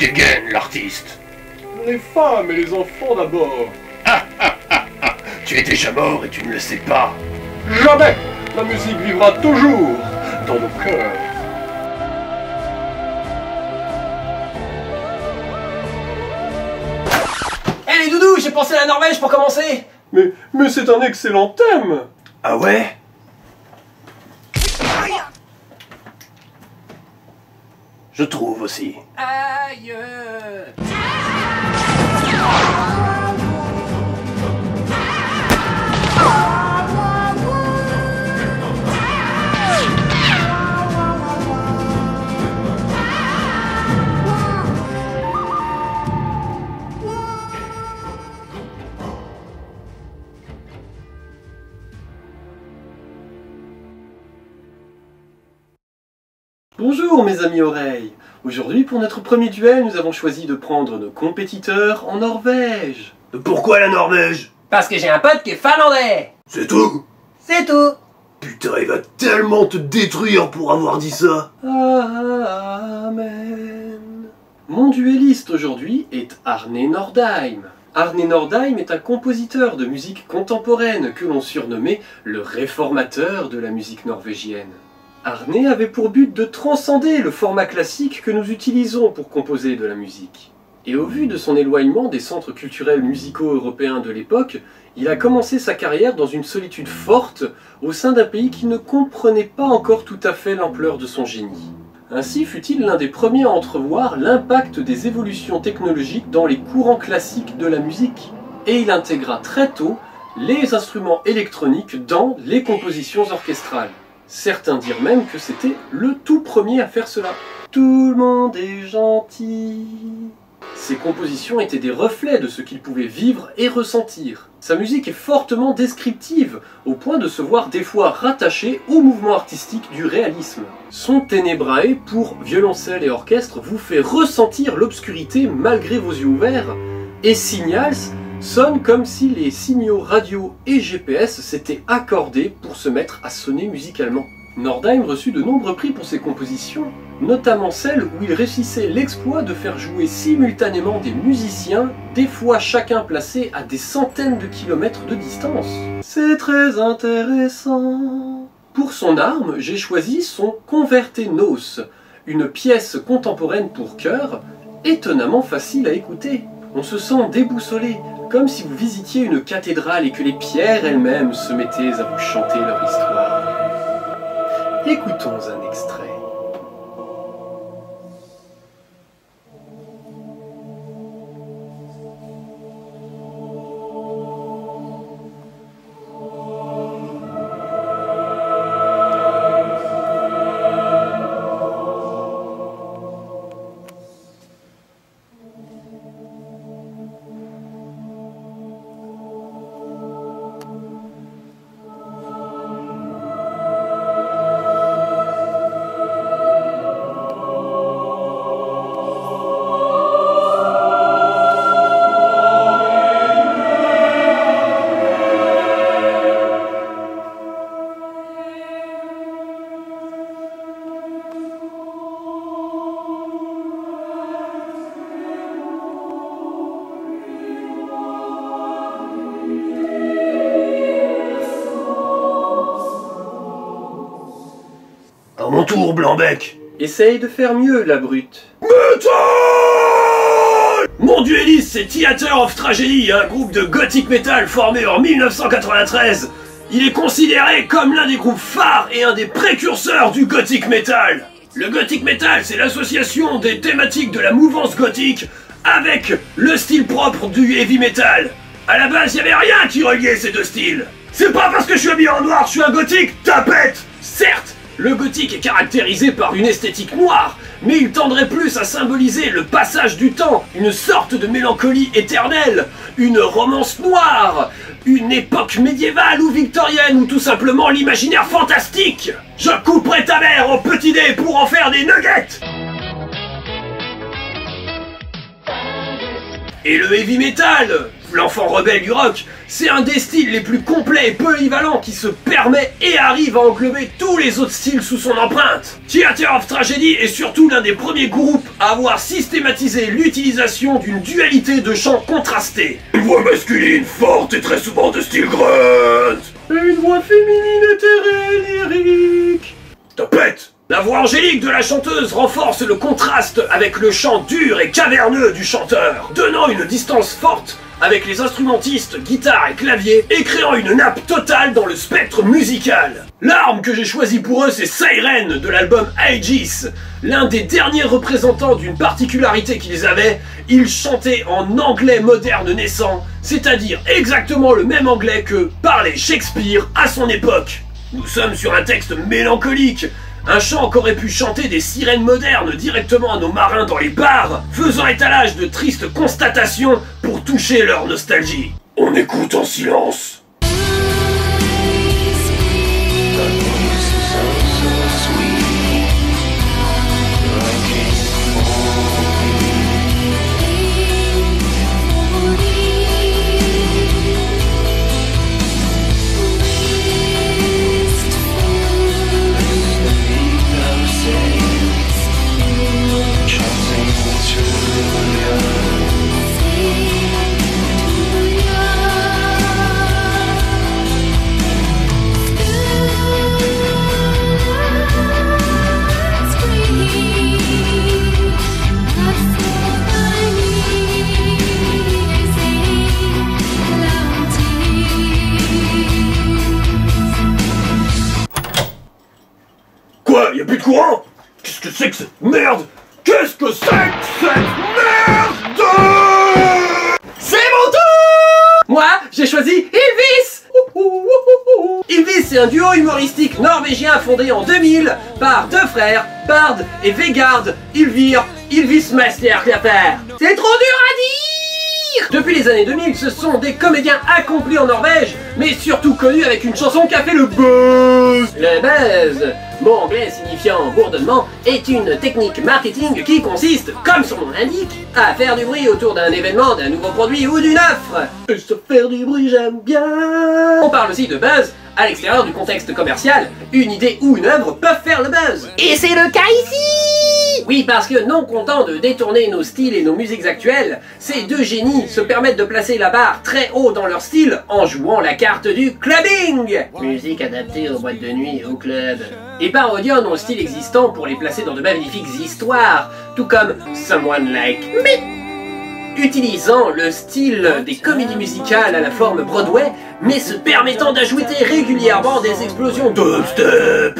dégaine l'artiste. Les femmes et les enfants d'abord. Tu es déjà mort et tu ne le sais pas. Jamais. La musique vivra toujours dans nos cœurs. Hé les doudous, j'ai pensé à la Norvège pour commencer. Mais c'est un excellent thème. Ah ouais? Je trouve aussi. Aïe. Bonjour mes amis oreilles. Aujourd'hui pour notre premier duel, nous avons choisi de prendre nos compétiteurs en Norvège. Pourquoi la Norvège? Parce que j'ai un pote qui est finlandais. C'est tout? C'est tout. Putain, il va tellement te détruire pour avoir dit ça. Amen. Mon duelliste aujourd'hui est Arne Nordheim. Arne Nordheim est un compositeur de musique contemporaine que l'on surnommait le réformateur de la musique norvégienne. Arne avait pour but de transcender le format classique que nous utilisons pour composer de la musique. Et au vu de son éloignement des centres culturels musicaux européens de l'époque, il a commencé sa carrière dans une solitude forte au sein d'un pays qui ne comprenait pas encore tout à fait l'ampleur de son génie. Ainsi fut-il l'un des premiers à entrevoir l'impact des évolutions technologiques dans les courants classiques de la musique. Et il intégra très tôt les instruments électroniques dans les compositions orchestrales. Certains dirent même que c'était le tout premier à faire cela. Tout le monde est gentil. Ses compositions étaient des reflets de ce qu'il pouvait vivre et ressentir. Sa musique est fortement descriptive, au point de se voir des fois rattachée au mouvement artistique du réalisme. Son Tenebrae pour violoncelle et orchestre vous fait ressentir l'obscurité malgré vos yeux ouverts, et Signals sonne comme si les signaux radio et GPS s'étaient accordés pour se mettre à sonner musicalement. Nordheim reçut de nombreux prix pour ses compositions, notamment celle où il réussissait l'exploit de faire jouer simultanément des musiciens, des fois chacun placé à des centaines de kilomètres de distance. C'est très intéressant. Pour son arme, j'ai choisi son Convertenos, une pièce contemporaine pour chœur, étonnamment facile à écouter. On se sent déboussolé, comme si vous visitiez une cathédrale et que les pierres elles-mêmes se mettaient à vous chanter leur histoire. Écoutons un extrait. À mon tour, Blanc-Bec. Essaye de faire mieux, la brute. Metal! Mon duelliste, c'est Theater of Tragedy, un groupe de gothic metal formé en 1993. Il est considéré comme l'un des groupes phares et un des précurseurs du gothic metal. Le gothic metal, c'est l'association des thématiques de la mouvance gothique avec le style propre du heavy metal. À la base, il n'y avait rien qui reliait ces deux styles. C'est pas parce que je suis habillé en noir, je suis un gothique, tapette. Certes, le gothique est caractérisé par une esthétique noire, mais il tendrait plus à symboliser le passage du temps, une sorte de mélancolie éternelle, une romance noire, une époque médiévale ou victorienne, ou tout simplement l'imaginaire fantastique. Je couperai ta mère en petits dés pour en faire des nuggets. Et le heavy metal, l'enfant rebelle du rock, c'est un des styles les plus complets et polyvalents qui se permet et arrive à englober tous les autres styles sous son empreinte. Theater of Tragedy est surtout l'un des premiers groupes à avoir systématisé l'utilisation d'une dualité de chants contrastés. Une voix masculine forte et très souvent de style grunt. Et une voix féminine éthérée, lyrique. Topette! La voix angélique de la chanteuse renforce le contraste avec le chant dur et caverneux du chanteur, donnant une distance forte avec les instrumentistes, guitare et clavier, et créant une nappe totale dans le spectre musical. L'arme que j'ai choisie pour eux, c'est Siren de l'album Aegis, l'un des derniers représentants d'une particularité qu'ils avaient, ils chantaient en anglais moderne naissant, c'est-à-dire exactement le même anglais que parlait Shakespeare à son époque. Nous sommes sur un texte mélancolique, un chant qu'auraient pu chanter des sirènes modernes directement à nos marins dans les bars, faisant étalage de tristes constatations pour toucher leur nostalgie. On écoute en silence. Quoi? Y'a plus de courant? Qu'est-ce que c'est que cette merde? Qu'est-ce que c'est que cette merde? C'est mon tour! Moi, j'ai choisi Ylvis! Ylvis, c'est un duo humoristique norvégien fondé en 2000 par deux frères, Bard et Vegard Ylvir Ylvis Masterklaper. C'est trop dur à dire! Depuis les années 2000, ce sont des comédiens accomplis en Norvège, mais surtout connus avec une chanson qui a fait le buzz. Le buzz, mot anglais signifiant bourdonnement, est une technique marketing qui consiste, comme son nom l'indique, à faire du bruit autour d'un événement, d'un nouveau produit ou d'une offre. Et se faire du bruit, j'aime bien. On parle aussi de buzz à l'extérieur du contexte commercial. Une idée ou une œuvre peuvent faire le buzz. Et c'est le cas ici! Oui, parce que non contents de détourner nos styles et nos musiques actuelles, ces deux génies se permettent de placer la barre très haut dans leur style en jouant la carte du clubbing. Musique adaptée aux boîtes de nuit et au club. Et parodiant nos styles existants pour les placer dans de magnifiques histoires, tout comme Someone Like Me, utilisant le style des comédies musicales à la forme Broadway, mais se permettant d'ajouter régulièrement des explosions dubstep.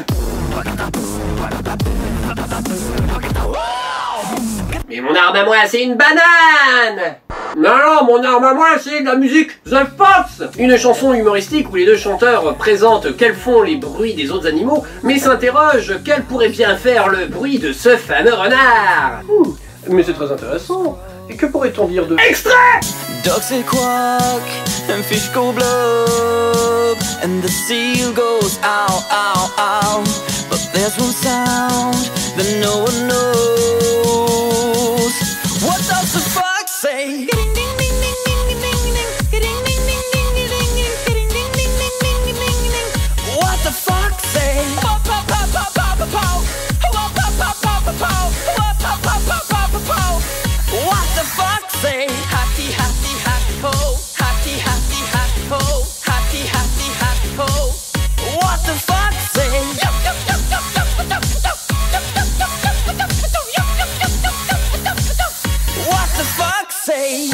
Mais mon arme à moi, c'est une banane! Non, mon arme à moi, c'est de la musique The Fox! Une chanson humoristique où les deux chanteurs présentent quels font les bruits des autres animaux, mais s'interrogent quel pourrait bien faire le bruit de ce fameux renard. Mais c'est très intéressant. Et que pourrait-on dire de... Extrait! Ducks they quack, and fish go blub, and the seal goes ow, ow, ow. But there's one sound that no one knows. What does the fox say? What the fox say? What the fox say? Hatty, hatty, hatty ho, hatty, hatty, hatty ho, hatty, hatty, hatty ho. What the fox say? What the fox say?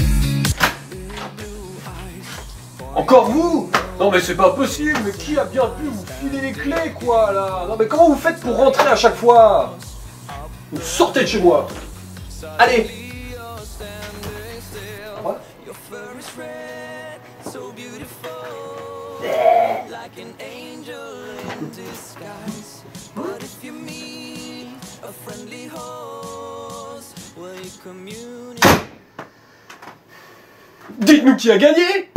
Encore vous? Non mais c'est pas possible, mais qui a bien pu vous filer les clés quoi là? Non mais comment vous faites pour rentrer à chaque fois? Vous sortez de chez moi. Allez. Dites-nous qui a gagné!